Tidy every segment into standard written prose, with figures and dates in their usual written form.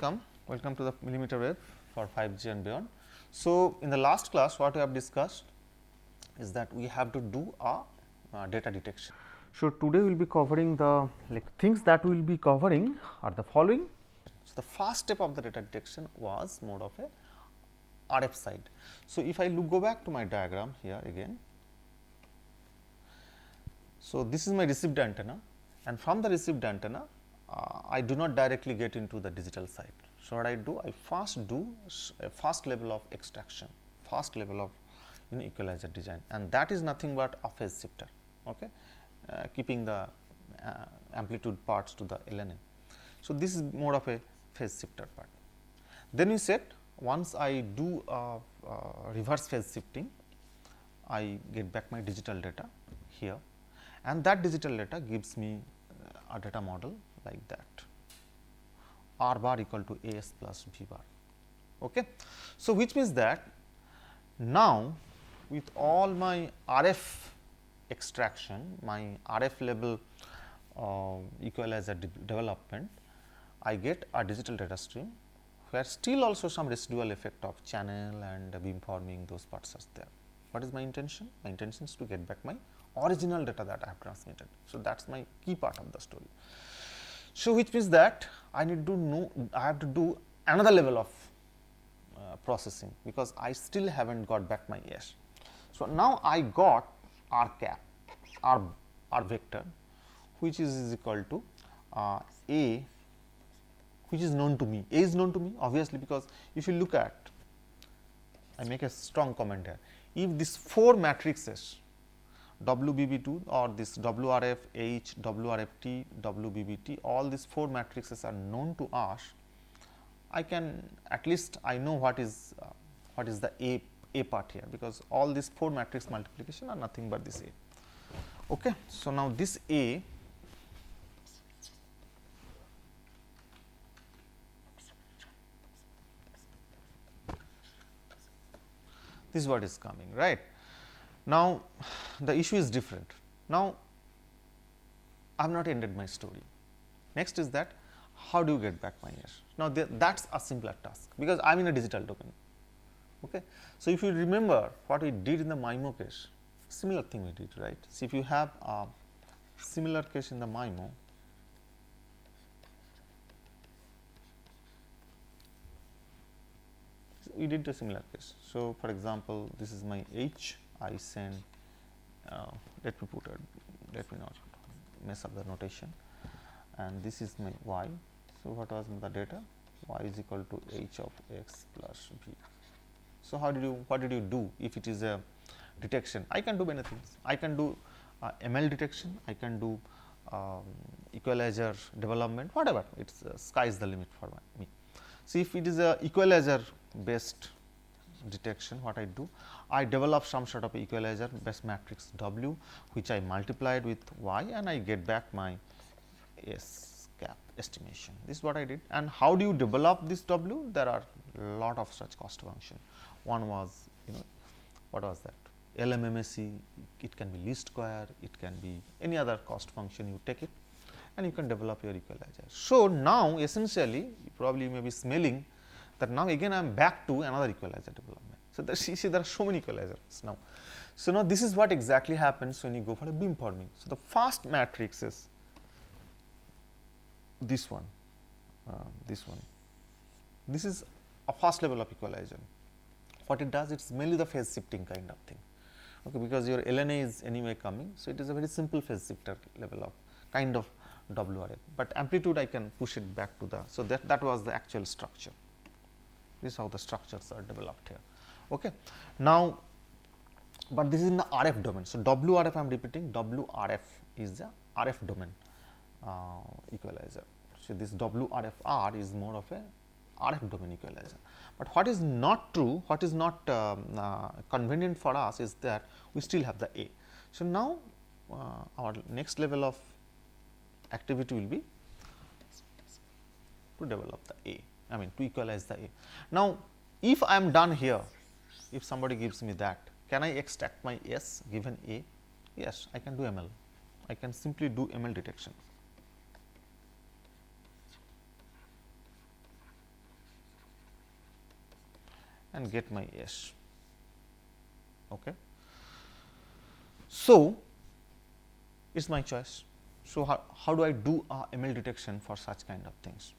welcome to the millimeter wave for 5G and beyond. So, in the last class what we have discussed is that we have to do a data detection. So, today we will be covering the things that we will be covering are the following. So, the first step of the data detection was more of a RF side. So, if I go back to my diagram here again. So, this is my received antenna, and from the received antenna I do not directly get into the digital side. So, what I do? I first do a first level of extraction, first level of equalizer design, and that is nothing but a phase shifter, okay, keeping the amplitude parts to the LNA. So, this is more of a phase shifter part. Then we said once I do reverse phase shifting, I get back my digital data here, and that digital data gives me a data model like that, R bar equal to A s plus V bar. Okay. So, which means that now with all my RF extraction, my RF level equalizer development, I get a digital data stream where still also some residual effect of channel and beamforming, those parts are there. What is my intention? My intention is to get back my original data that I have transmitted. So, that is my key part of the story. So, which means that I need to know, I have to do another level of processing, because I still have not got back my S. So, now I got R cap, R vector, which is equal to A, which is known to me. A is known to me obviously, because if you look at, I make a strong comment here, if these 4 matrices WBB2 or this WRF H, WRFT, WBBT, all these 4 matrices are known to us, I can at least I know what is the A part here, because all these 4 matrix multiplication are nothing but this A. Okay. So, now this A this is what is coming, right. Now, the issue is different. Now, I have not ended my story. Next is that how do you get back my S? Now, that is a simpler task, because I am in a digital domain. Okay. So, if you remember what we did in the MIMO case, similar thing we did, right. So, if you have a similar case in the MIMO, we did a similar case. So, for example, this is my H, I send, let me put it, let me not mess up the notation, and this is my Y. So, what was the data? Y is equal to H of x plus V. So, what did you do if it is a detection? I can do many things. I can do ML detection, I can do equalizer development, whatever, it is sky is the limit for me. See, if it is a equalizer based detection, what I do? I develop some sort of equalizer based matrix W, which I multiplied with Y, and I get back my S cap estimation. This is what I did. And how do you develop this W? There are lot of such cost function. One was, what was that? LMMSE, it can be least square, it can be any other cost function, you take it and you can develop your equalizer. So, now essentially probably you may be smelling that now again I am back to another equalizer development. So, see there are so many equalizers now. So, now this is what exactly happens when you go for a beamforming. So, the first matrix is this one, this is a first level of equalizer. What it does, it is mainly the phase shifting kind of thing, okay, because your LNA is anyway coming. So, it is a very simple phase shifter level of kind of WRF, but amplitude I can push it back to the. So, that was the actual structure. This is how the structures are developed here. Okay. Now, but this is in the RF domain. So, WRF I am repeating, WRF is the RF domain equalizer. So, this WRFR is more of a RF domain equalizer. But what is not true, what is not convenient for us is that we still have the A. So, now our next level of activity will be to develop the A, I mean to equalize the A. Now, if I am done here, if somebody gives me that, can I extract my S given A? Yes, I can do ML. I can simply do ML detection. and get my S. Okay. So, it is my choice. So, how do I do a ML detection for such kind of things?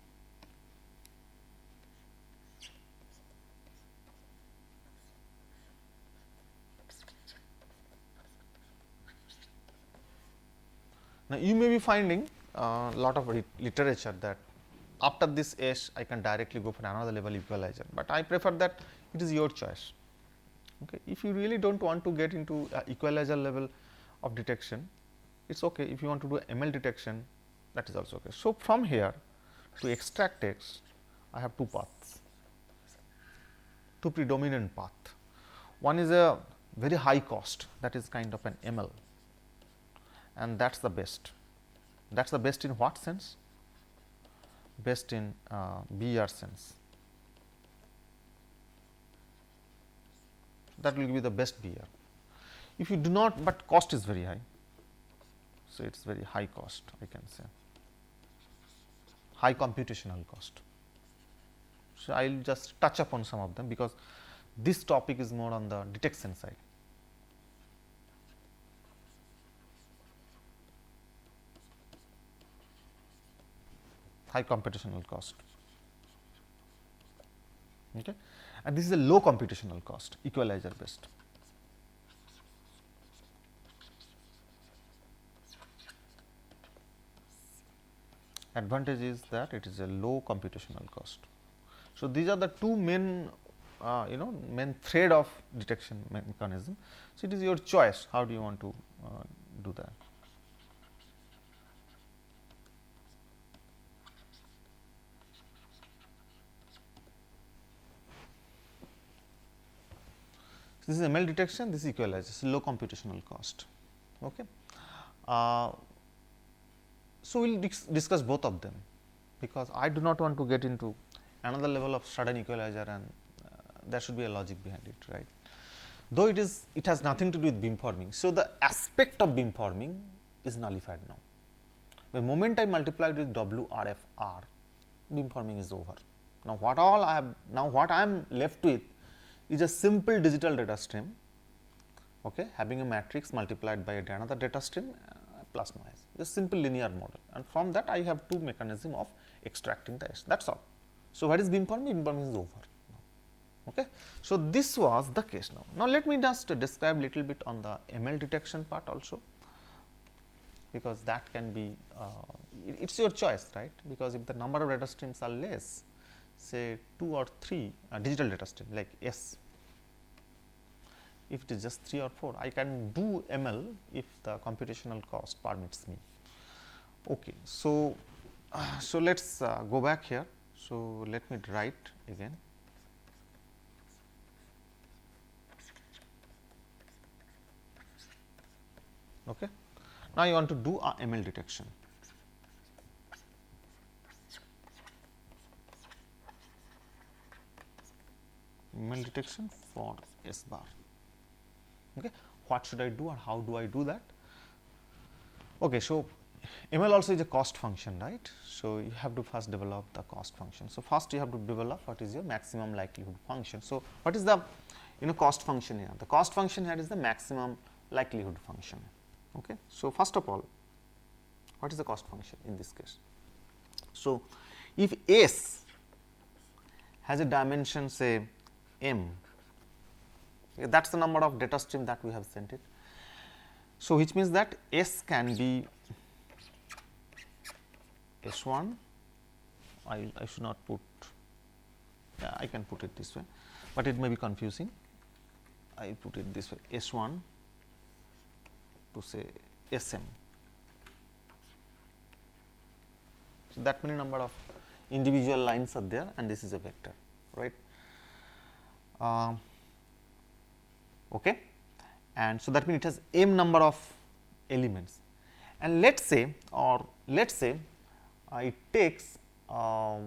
Now, you may be finding a lot of literature that after this S I can directly go for another level equalizer, but I prefer that it is your choice. Okay. If you really do not want to get into equalizer level of detection, it is okay. If you want to do ML detection, that is also okay. So, from here to extract text, I have two paths, two predominant path. One is a very high cost, that is kind of an ML, and that is the best. That is the best in what sense? Best in BR sense. That will be the best BR. If you do not, but cost is very high. So, it is very high cost, I can say, high computational cost. So, I will just touch upon some of them, because this topic is more on the detection side. High computational cost. Okay. And this is a low computational cost, equalizer based. Advantage is that it is a low computational cost. So, these are the two main main thread of detection mechanism. So, it is your choice, how do you want to do that. This is ML detection, this is equalizer, this is low computational cost. Okay. So, we will discuss both of them, because I do not want to get into another level of sudden equalizer, and there should be a logic behind it, right. Though it has nothing to do with beamforming. So, the aspect of beamforming is nullified now. The moment I multiplied with WRFR, beamforming is over. Now, what I am left with is a simple digital data stream, okay, having a matrix multiplied by another data stream plus noise, a simple linear model, and from that I have two mechanism of extracting the S, that is all. So, what is beamforming? Beamforming is over now. Okay. So, this was the case now. Now, let me just describe little bit on the ML detection part also, because that can be it is your choice, right, because if the number of data streams are less, say 2 or 3 digital data stream like S, if it is just 3 or 4, I can do ML if the computational cost permits me. Okay. So, let us go back here. So, let me write again. Okay. Now, I want to do a ML detection. ML detection for S bar. Okay. What should I do, or how do I do that? Okay. So, ML also is a cost function, right. So, you have to first develop the cost function. So, first you have to develop what is your maximum likelihood function. So, what is the cost function here? The cost function here is the maximum likelihood function. Okay. So, first of all, what is the cost function in this case? So, if S has a dimension say m, that is the number of data stream that we have sent it. So, which means that S can be S1, I should not put, I can put it this way, but it may be confusing. I put it this way, S1 to say Sm. So, that many number of individual lines are there, and this is a vector, right. Okay. And so, that means it has m number of elements, and let us say, it takes a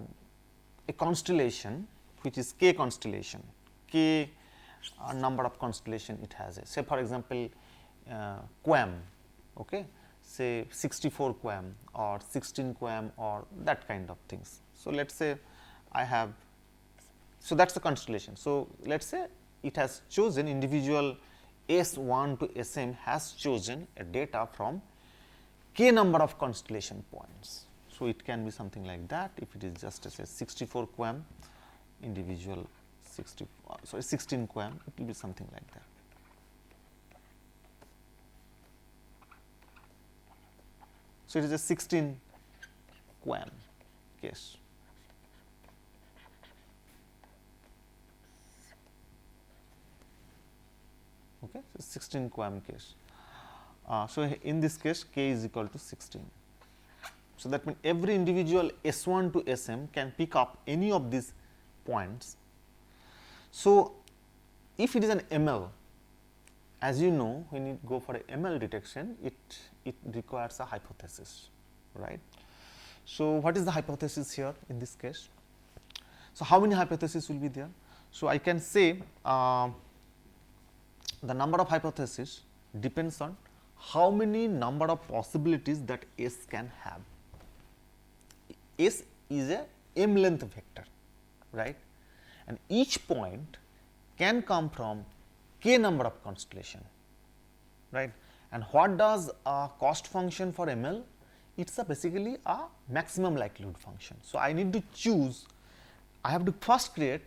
constellation which is k constellation, k number of constellation it has. Say for example, QAM, okay, say 64 QAM or 16 QAM or that kind of things. So, let us say I have So, that is the constellation. So, let us say it has chosen individual S1 to Sm has chosen a data from k number of constellation points. So, it can be something like that. If it is just say 64 QAM individual 16 QAM, it will be something like that. So, it is a 16 QAM case. Okay, so 16 QAM case. So, in this case k is equal to 16. So, that means every individual S1 to Sm can pick up any of these points. So, if it is an ML, as you know, when you go for a ML detection, it requires a hypothesis, right. So, what is the hypothesis here in this case? So, how many hypotheses will be there? So, I can say the number of hypotheses depends on how many number of possibilities that S can have. S is a m length vector, right, and each point can come from k number of constellation, right. And what does a cost function for ML? It is basically a maximum likelihood function. So, I need to choose, I have to first create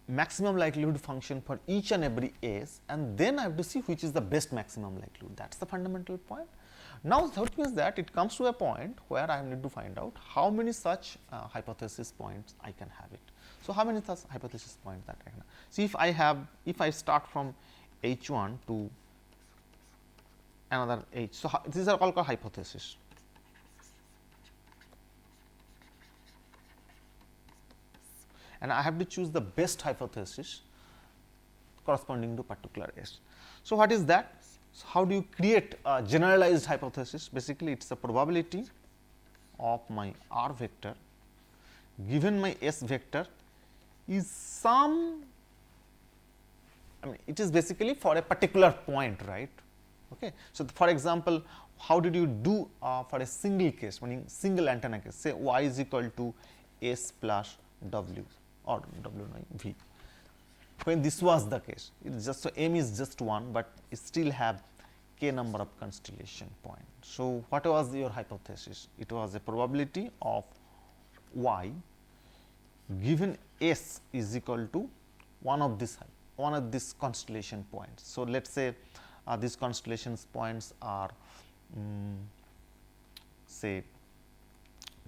maximum likelihood function for each and every S, and then I have to see which is the best maximum likelihood. That is the fundamental point. Now, that means that it comes to a point where I need to find out how many such hypothesis points I can have it. So, how many such hypothesis points that I can have? See, if I start from H1 to another H. So, these are all called hypotheses. And I have to choose the best hypothesis corresponding to particular S. So, what is that? So, how do you create a generalized hypothesis? Basically, it is a probability of my R vector given my S vector is some, I mean it is basically for a particular point, right. Okay. So, for example, how did you do for a single case, meaning single antenna case, say y is equal to S plus W or W V. When this was the case, it is just, so m is just 1, but it still have k number of constellation points. So, what was your hypothesis? It was a probability of y given S is equal to one of these constellation points. So, let us say these constellation points are say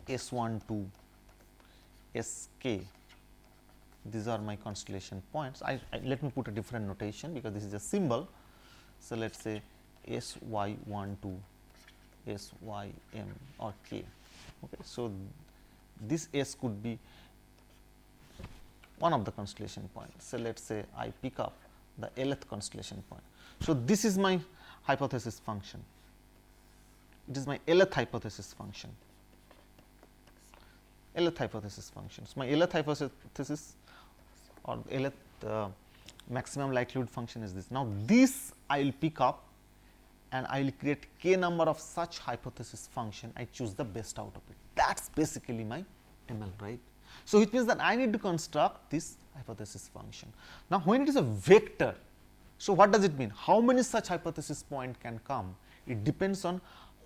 S1 to Sk. These are my constellation points. Let me put a different notation because this is a symbol. So, let us say Sy1 to Sym or k. Okay. So, this S could be one of the constellation points. So, let us say I pick up the Lth constellation point. So, this is my hypothesis function. It is my Lth hypothesis function. Lth hypothesis function. So, my Lth hypothesis or Lth maximum likelihood function is this. Now, this I will pick up and I will create k number of such hypothesis function. I choose the best out of it. That is basically my ML, right. So, it means that I need to construct this hypothesis function. Now, when it is a vector, so what does it mean? How many such hypothesis point can come? It depends on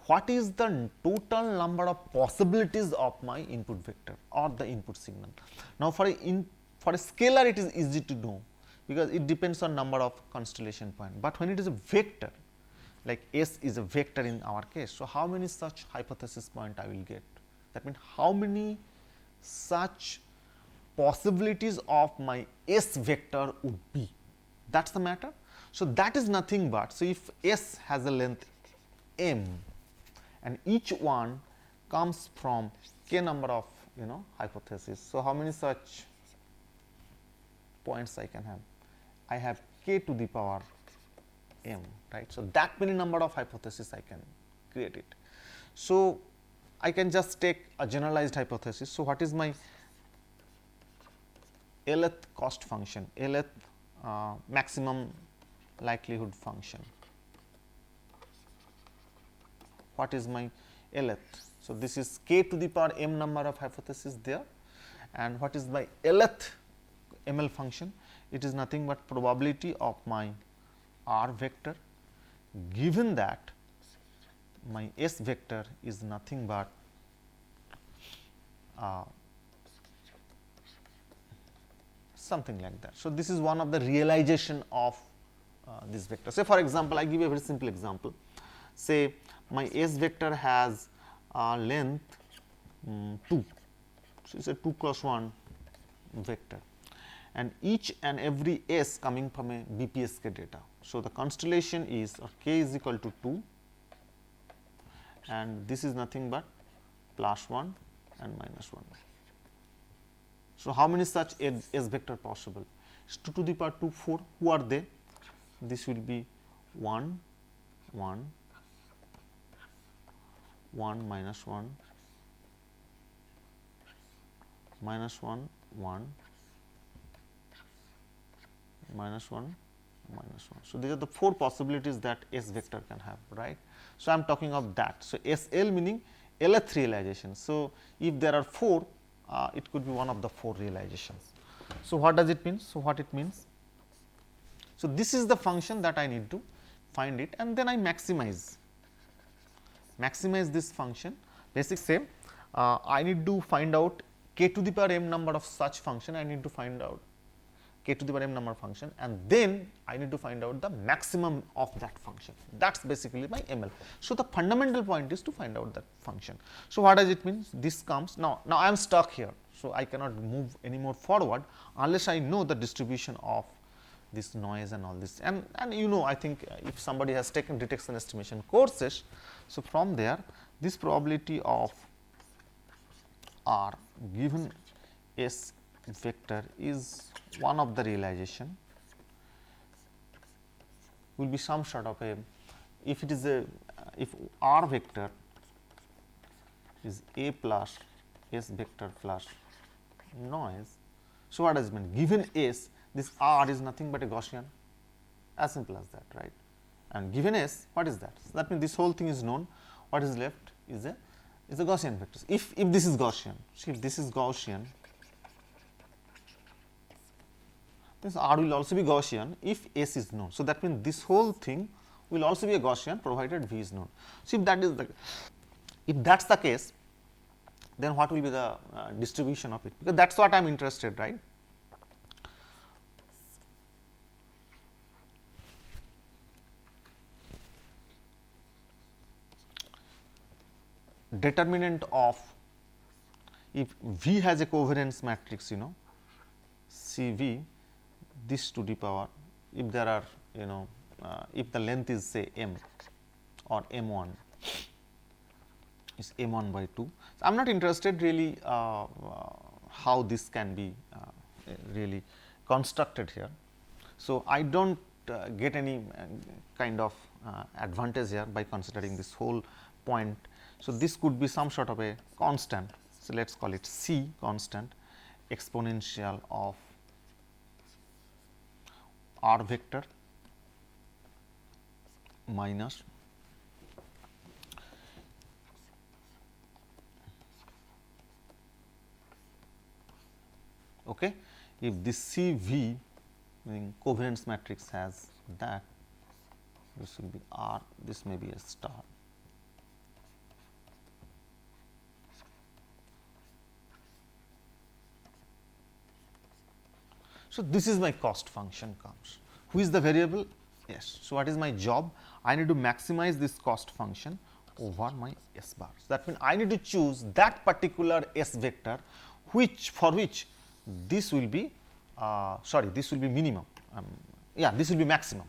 what is the total number of possibilities of my input vector or the input signal. Now, for a scalar it is easy to know because it depends on number of constellation point, but when it is a vector like S is a vector in our case. So, how many such hypothesis point I will get? That means, how many such possibilities of my S vector would be, that is the matter. So, that is nothing but, so if S has a length m and each one comes from k number of hypotheses. So, how many such points I can have? I have k to the power m, right. So, that many number of hypotheses I can create it. So, I can just take a generalized hypothesis. So, what is my Lth cost function, Lth maximum likelihood function? What is my Lth? So, this is k to the power m number of hypotheses there, and what is my Lth ML function, it is nothing but probability of my R vector given that my S vector is nothing but something like that. So, this is one of the realization of this vector. Say for example, I give you a very simple example. Say my S vector has length 2. So, it is a 2 cross 1 vector, and each and every S coming from a BPSK data. So, the constellation is k is equal to 2, and this is nothing but +1 and -1. So, how many such S vector possible? It is 2 to the power 2 4. Who are they? This will be 1 1 1 minus 1 minus 1 1 minus 1 minus 1. So, these are the 4 possibilities that S vector can have, right. So, I am talking of that. So, SL meaning Lth realization. So, if there are 4, it could be one of the 4 realizations. So, what does it mean? So, what it means? So, this is the function that I need to find it, and then I maximize this function. Basic same, I need to find out k to the power m number of such function. I need to find out k to the power m number function, and then I need to find out the maximum of that function. That is basically my ML. So, the fundamental point is to find out that function. So, what does it mean? This comes now I am stuck here. So, I cannot move any more forward unless I know the distribution of this noise and all this, and you know, I think if somebody has taken detection estimation courses. So, from there this probability of R given S vector is one of the realization, will be some sort of a, if it is a, if R vector is A plus S vector plus noise. So, what does it mean? Given S, this R is nothing but a Gaussian, as simple as that, right. And given S, what is that? So, that means this whole thing is known. What is left is a Gaussian vector. If this is Gaussian, so if this is Gaussian, this R will also be Gaussian if S is known. So, that means this whole thing will also be a Gaussian provided V is known. So, if that is the, if that is the case, then what will be the distribution of it? Because that is what I am interested, right. Determinant of, if V has a covariance matrix, you know, CV, this to the power, if there are, you know, if the length is say m or m1 is m1 by 2. So, I am not interested really how this can be really constructed here. So, I do not get any kind of advantage here by considering this whole point. So, this could be some sort of a constant. So, let us call it C constant exponential of R vector minus okay. If this CV meaning covariance matrix has that, this will be R, this may be a star. So, this is my cost function comes. Who is the variable? S. So, what is my job? I need to maximize this cost function over my S bar. So, that means I need to choose that particular S vector which for which this will be this will be minimum, this will be maximum.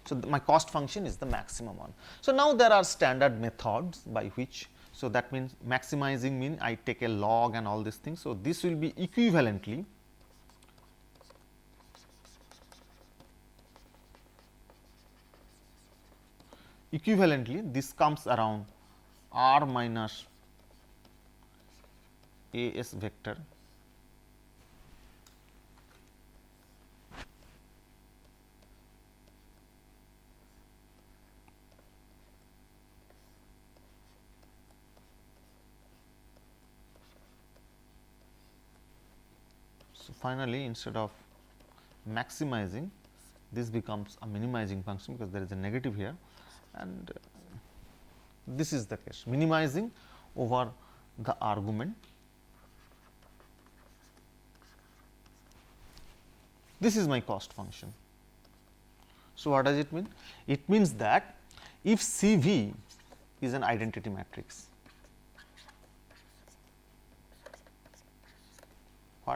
So, my cost function is the maximum one. So, now there are standard methods by which, so that means maximizing mean I take a log and all these things. So, this will be equivalently this comes around R minus A S vector So, finally, instead of maximizing, this becomes a minimizing function because there is a negative here, and this is the case, minimizing over the argument. This is my cost function. So, what does it mean? It means that if CV is an identity matrix,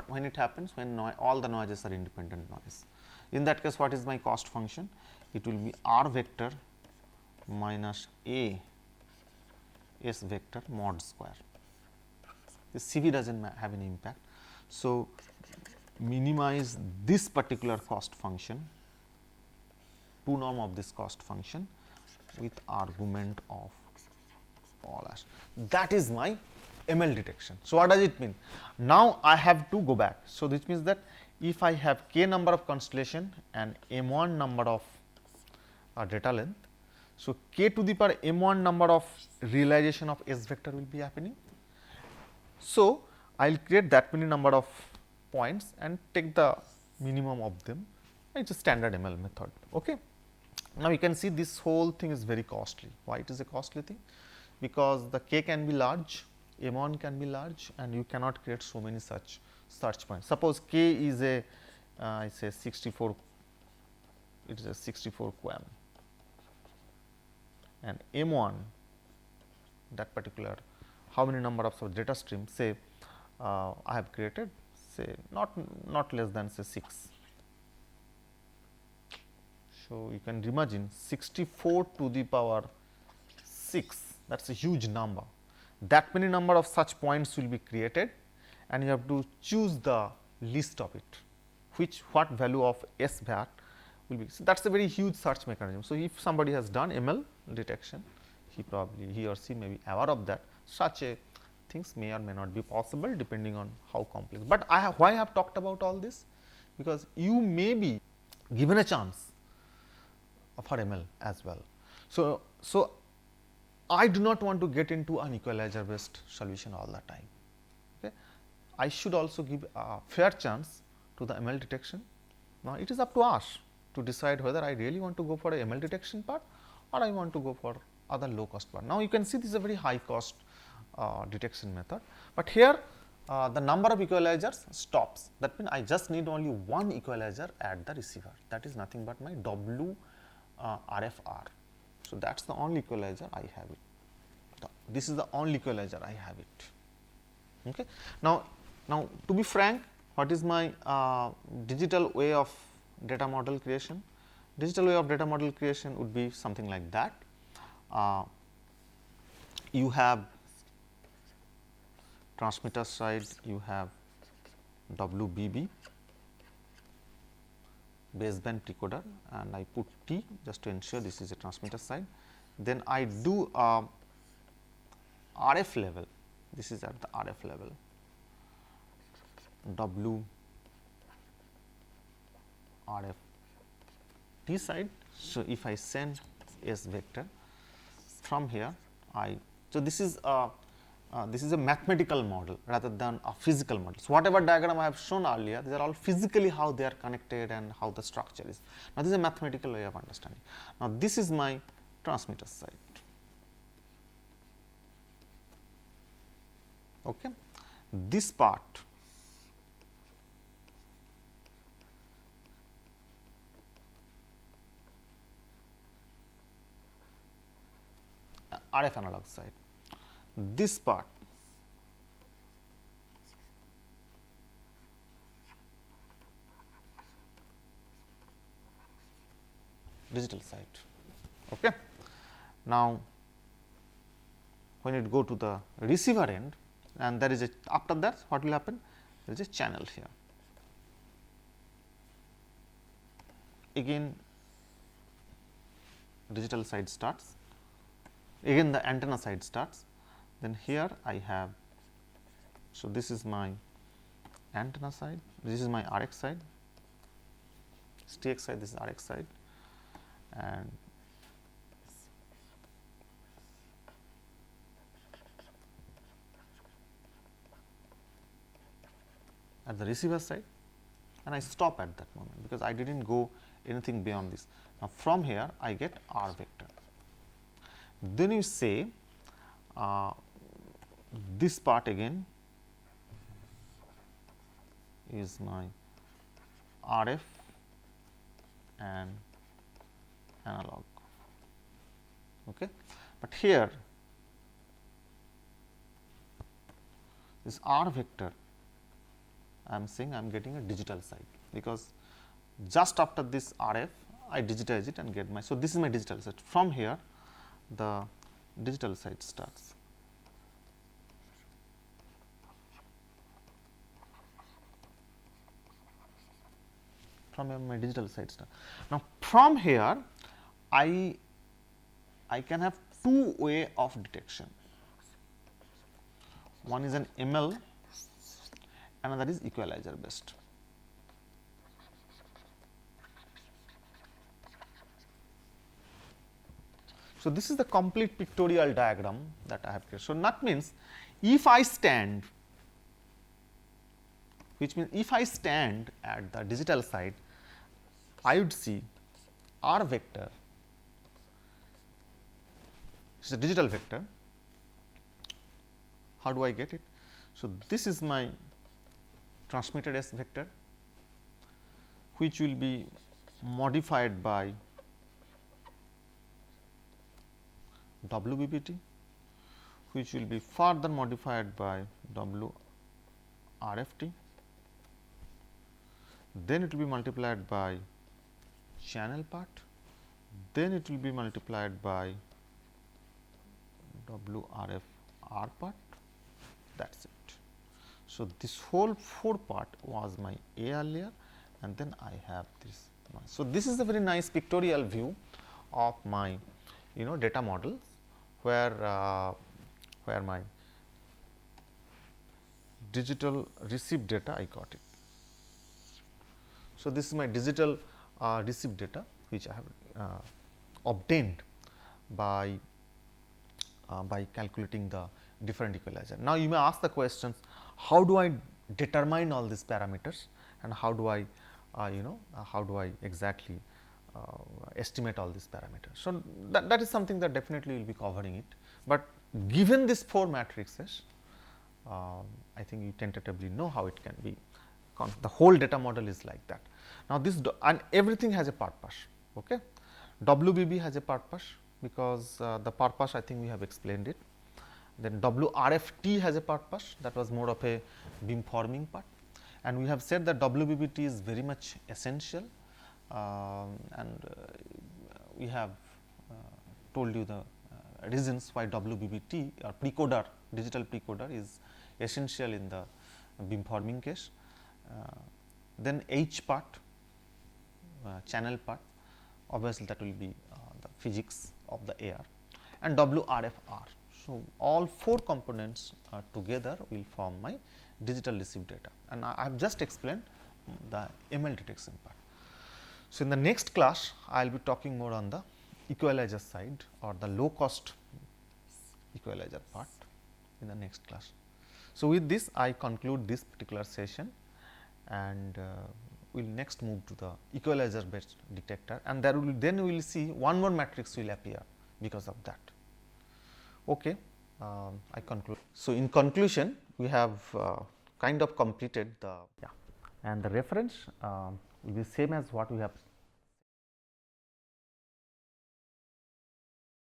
when it happens, when all the noises are independent noise. In that case, what is my cost function? It will be R vector minus A S vector mod square. This CV does not have any impact. So, minimize this particular cost function, 2 norm of this cost function with argument of all as. That is my ML detection. So, what does it mean? Now, I have to go back. So, this means that if I have k number of constellation and m1 number of data length. So, k to the power m1 number of realization of S vector will be happening. So, I will create that many number of points and take the minimum of them. It is a standard ML method. Okay. Now, you can see this whole thing is very costly. Why it is a costly thing? Because the k can be large, m1 can be large, and you cannot create so many such search points. Suppose k is a I say 64, it is a 64 QAM, and m1 that particular how many number of data streams, say I have created, say not less than say 6. So, you can imagine 64 to the power 6, that is a huge number. That many number of such points will be created, and you have to choose the least of it, what value of S VAT will be. So, that is a very huge search mechanism. So, if somebody has done ML detection, he or she may be aware of that. Such a things may or may not be possible depending on how complex. But why I have talked about all this? Because you may be given a chance for ML as well. So, I do not want to get into an equalizer based solution all the time. Okay. I should also give a fair chance to the ML detection. Now, it is up to us to decide whether I really want to go for a ML detection part or I want to go for other low cost part. Now, you can see this is a very high cost detection method, but here the number of equalizers stops. That means, I just need only one equalizer at the receiver, that is nothing but my W RFR. So, that is the only equalizer I have it. This is the only equalizer I have it. Okay. Now, to be frank, what is my digital way of data model creation? Digital way of data model creation would be something like that. You have transmitter side, you have WBB baseband precoder, and I put T just to ensure this is a transmitter side. Then I do RF level, this is at the RF level, W RF T side. So, if I send S vector from here, so this is a mathematical model rather than a physical model. So, whatever diagram I have shown earlier, these are all physically how they are connected and how the structure is. Now, this is a mathematical way of understanding. Now, this is my transmitter side. Okay. This part RF analog side, this part digital side. Okay. Now, when it go to the receiver end, and there is a, after that what will happen? There is a channel here. Again digital side starts, again the antenna side starts, then here I have, so this is my antenna side, this is my RX side, TX side, this is RX side, and at the receiver side and I stop at that moment because I did not go anything beyond this. Now, from here I get r vector. Then you say this part again is my RF and analog. Okay. But here this R vector, I am saying I am getting a digital side, because just after this RF I digitize it and get my. So, this is my digital side. From here the digital side starts. From here my digital side starts. Now, from here I can have two way of detection. One is an ML, another is equalizer based. So, this is the complete pictorial diagram that I have created. So, that means if I stand, which means if I stand at the digital side, I would see R vector, it is a digital vector. How do I get it? So, this is my transmitted S vector, which will be modified by WBBT, which will be further modified by WRFT, then it will be multiplied by channel part, then it will be multiplied by WRFR part, that is it. So, this whole 4 part was my A earlier, and then I have this. So, this is a very nice pictorial view of my data models, where my digital received data I got it. So, this is my digital received data which I have obtained by calculating the different equalizer. Now, you may ask the questions, how do I determine all these parameters and how do I exactly estimate all these parameters. So, that is something that definitely will be covering it, but given these 4 matrices, I think you tentatively know how it can be. The whole data model is like that. Now, this and everything has a purpose. Okay. WBB has a purpose, because the purpose I think we have explained it. Then WRFT has a purpose, that was more of a beam forming part, and we have said that WBBT is very much essential, and we have told you the reasons why WBBT or precoder, digital precoder is essential in the beam forming case. Then H part, channel part, obviously that will be the physics of the air, and WRFR. So, all 4 components together will form my digital received data, and I have just explained the ML detection part. So, in the next class I will be talking more on the equalizer side or the low cost equalizer part in the next class. So, with this I conclude this particular session, and we will next move to the equalizer based detector, and there will then we will see one more matrix will appear because of that. Okay, I conclude. So, in conclusion, we have kind of completed the and the reference will be same as what we have